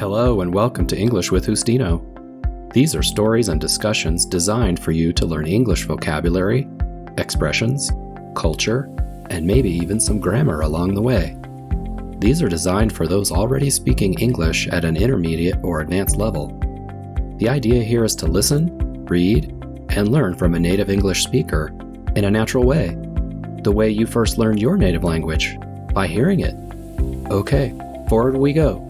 Hello and welcome to English with Justino. These are stories and discussions designed for you to learn English vocabulary, expressions, culture, and maybe even some grammar along the way. These are designed for those already speaking English at an intermediate or advanced level. The idea here is to listen, read, and learn from a native English speaker in a natural way, the way you first learned your native language, by hearing it. Okay, forward we go.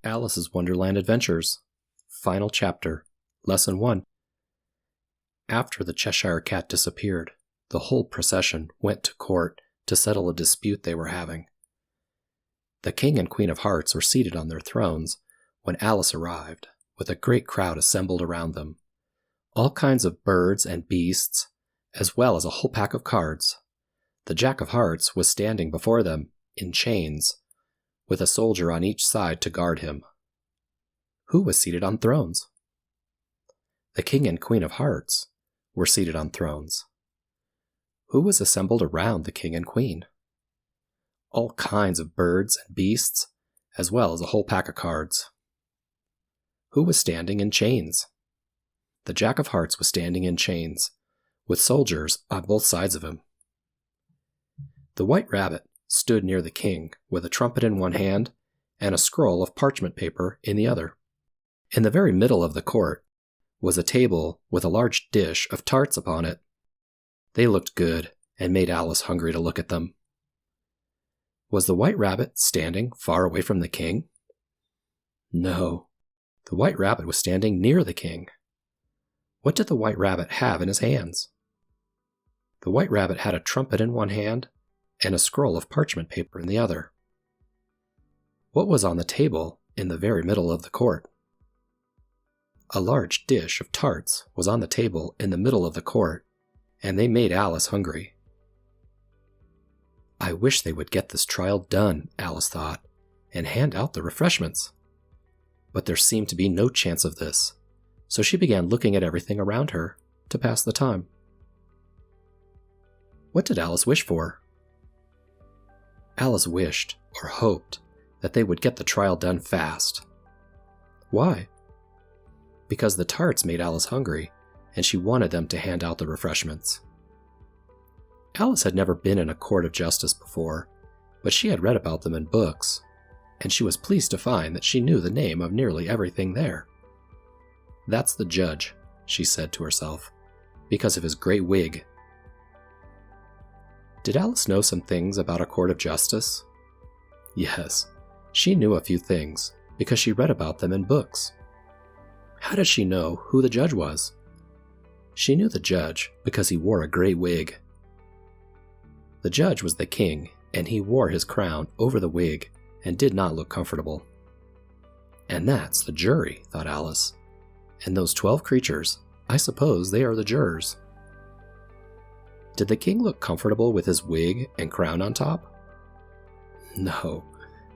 Alice's Wonderland Adventures. Final chapter. Lesson 1. After the Cheshire Cat disappeared, the whole procession went to court to settle a dispute they were having. The King and Queen of Hearts were seated on their thrones when Alice arrived, with a great crowd assembled around them. All kinds of birds and beasts, as well as a whole pack of cards. The Jack of Hearts was standing before them, in chains, with a soldier on each side to guard him. Who was seated on thrones? The King and Queen of Hearts were seated on thrones. Who was assembled around the King and Queen? All kinds of birds and beasts, as well as a whole pack of cards. Who was standing in chains? The Jack of Hearts was standing in chains, with soldiers on both sides of him. The White Rabbit stood near the king with a trumpet in one hand and a scroll of parchment paper in the other. In the very middle of the court was a table with a large dish of tarts upon it. They looked good and made Alice hungry to look at them. Was the White Rabbit standing far away from the king? No, the White Rabbit was standing near the king. What did the White Rabbit have in his hands? The White Rabbit had a trumpet in one hand and a scroll of parchment paper in the other. What was on the table in the very middle of the court? A large dish of tarts was on the table in the middle of the court, and they made Alice hungry. I wish they would get this trial done, Alice thought, and hand out the refreshments. But there seemed to be no chance of this, so she began looking at everything around her to pass the time. What did Alice wish for? Alice wished, or hoped, that they would get the trial done fast. Why? Because the tarts made Alice hungry, and she wanted them to hand out the refreshments. Alice had never been in a court of justice before, but she had read about them in books, and she was pleased to find that she knew the name of nearly everything there. That's the judge, she said to herself, because of his great wig. Did Alice know some things about a court of justice? Yes, she knew a few things, because she read about them in books. How did she know who the judge was? She knew the judge because he wore a great wig. The judge was the king, and he wore his crown over the wig and did not look comfortable. And that's the jury, thought Alice. And those 12 creatures, I suppose they are the jurors. Did the king look comfortable with his wig and crown on top? No,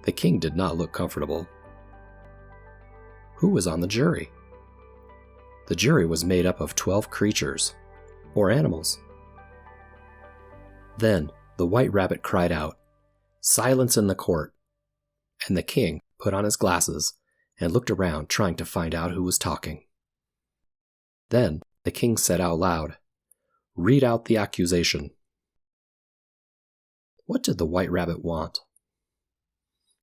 the king did not look comfortable. Who was on the jury? The jury was made up of 12 creatures, or animals. Then the White Rabbit cried out, "Silence in the court!" And the king put on his glasses and looked around trying to find out who was talking. Then the king said out loud, "Read out the accusation." What did the White Rabbit want?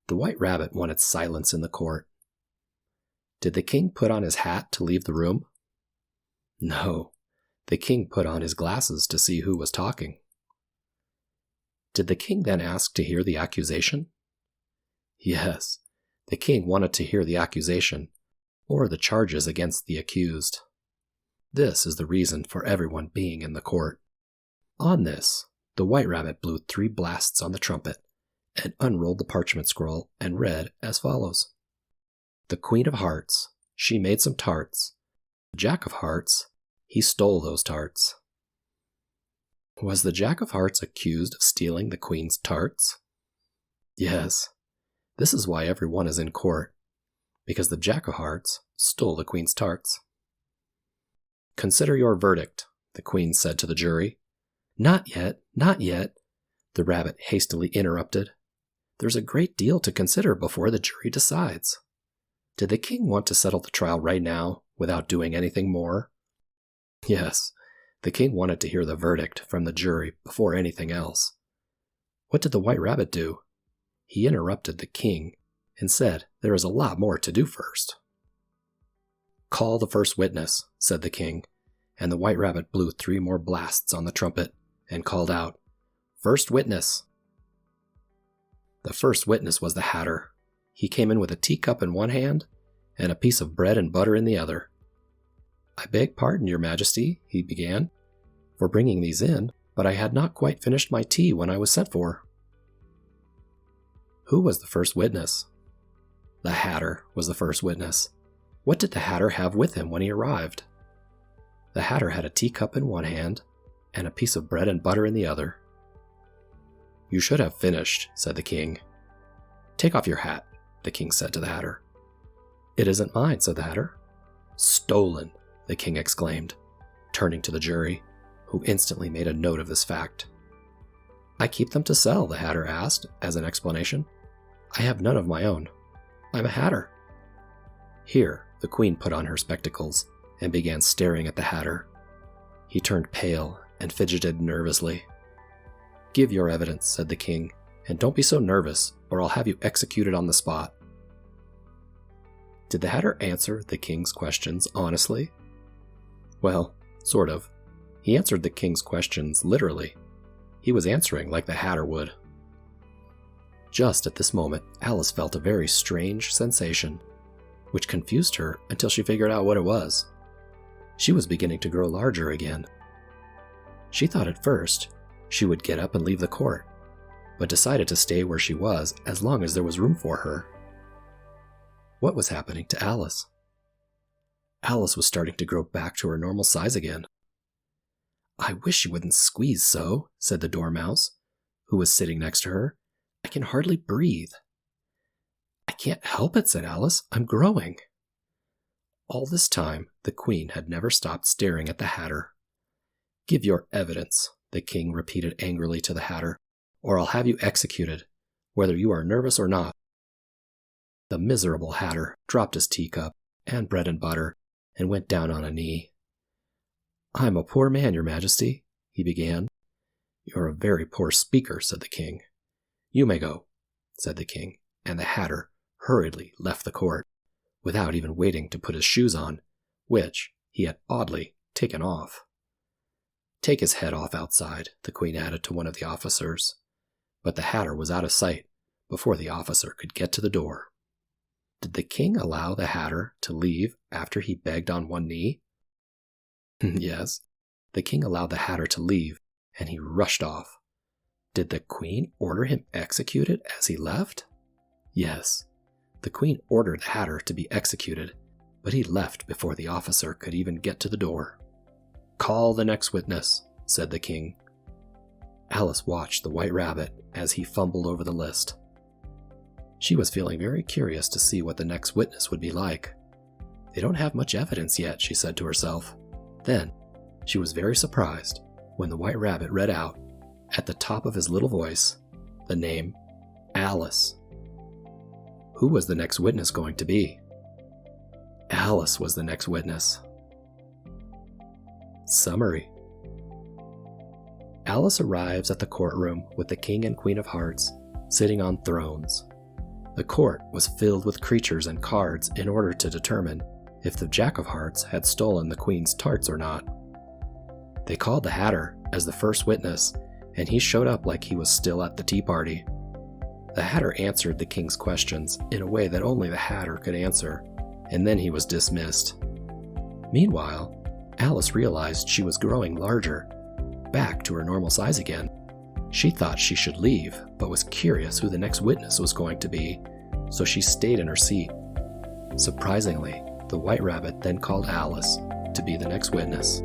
The White Rabbit wanted silence in the court. Did the king put on his hat to leave the room? No, the king put on his glasses to see who was talking. Did the king then ask to hear the accusation? Yes, the king wanted to hear the accusation, or the charges against the accused. This is the reason for everyone being in the court. On this, the White Rabbit blew 3 blasts on the trumpet, and unrolled the parchment scroll and read as follows. The Queen of Hearts, she made some tarts. The Jack of Hearts, he stole those tarts. Was the Jack of Hearts accused of stealing the Queen's tarts? Yes, this is why everyone is in court, because the Jack of Hearts stole the Queen's tarts. Consider your verdict, the Queen said to the jury. Not yet, not yet, the rabbit hastily interrupted. There's a great deal to consider before the jury decides. Did the king want to settle the trial right now, without doing anything more? Yes, the king wanted to hear the verdict from the jury before anything else. What did the White Rabbit do? He interrupted the king and said there is a lot more to do first. Call the first witness, said the king, and the White Rabbit blew 3 more blasts on the trumpet and called out, "First witness." The first witness was the Hatter. He came in with a teacup in one hand and a piece of bread and butter in the other. "I beg pardon, your majesty," he began, "for bringing these in, but I had not quite finished my tea when I was sent for." Who was the first witness? The Hatter was the first witness. What did the Hatter have with him when he arrived? The Hatter had a teacup in one hand and a piece of bread and butter in the other. "You should have finished," said the king. "Take off your hat," the king said to the Hatter. "It isn't mine," said the Hatter. "Stolen," the king exclaimed, turning to the jury, who instantly made a note of this fact. "I keep them to sell," the Hatter asked, as an explanation. "I have none of my own. I'm a Hatter." Here, the queen put on her spectacles and began staring at the Hatter. He turned pale and fidgeted nervously. "Give your evidence," said the king, "and don't be so nervous, or I'll have you executed on the spot." Did the Hatter answer the king's questions honestly? Well, sort of. He answered the king's questions literally. He was answering like the Hatter would. Just at this moment, Alice felt a very strange sensation, which confused her until she figured out what it was. She was beginning to grow larger again. She thought at first she would get up and leave the court, but decided to stay where she was as long as there was room for her. What was happening to Alice? Alice was starting to grow back to her normal size again. "I wish you wouldn't squeeze so," said the Dormouse, who was sitting next to her. "I can hardly breathe." "I can't help it," said Alice. "I'm growing." All this time, the queen had never stopped staring at the Hatter. "Give your evidence," the king repeated angrily to the Hatter, "or I'll have you executed, whether you are nervous or not." The miserable Hatter dropped his teacup and bread and butter and went down on a knee. "I'm a poor man, your majesty," he began. "You're a very poor speaker," said the king. "You may go," said the king, and the Hatter hurriedly left the court, without even waiting to put his shoes on, which he had oddly taken off. "Take his head off outside," the queen added to one of the officers, but the Hatter was out of sight before the officer could get to the door. Did the king allow the Hatter to leave after he begged on one knee? Yes, the king allowed the Hatter to leave, and he rushed off. Did the queen order him executed as he left? Yes, the queen ordered the Hatter to be executed, but he left before the officer could even get to the door. "Call the next witness," said the king. Alice watched the White Rabbit as he fumbled over the list. She was feeling very curious to see what the next witness would be like. "They don't have much evidence yet," she said to herself. Then, she was very surprised when the White Rabbit read out, at the top of his little voice, the name Alice. Who was the next witness going to be? Alice was the next witness. Summary. Alice arrives at the courtroom with the King and Queen of Hearts sitting on thrones. The court was filled with creatures and cards in order to determine if the Jack of Hearts had stolen the Queen's tarts or not. They called the Hatter as the first witness, and he showed up like he was still at the tea party. The Hatter answered the King's questions in a way that only the Hatter could answer, and then he was dismissed. Meanwhile, Alice realized she was growing larger, back to her normal size again. She thought she should leave, but was curious who the next witness was going to be, so she stayed in her seat. Surprisingly, the White Rabbit then called Alice to be the next witness.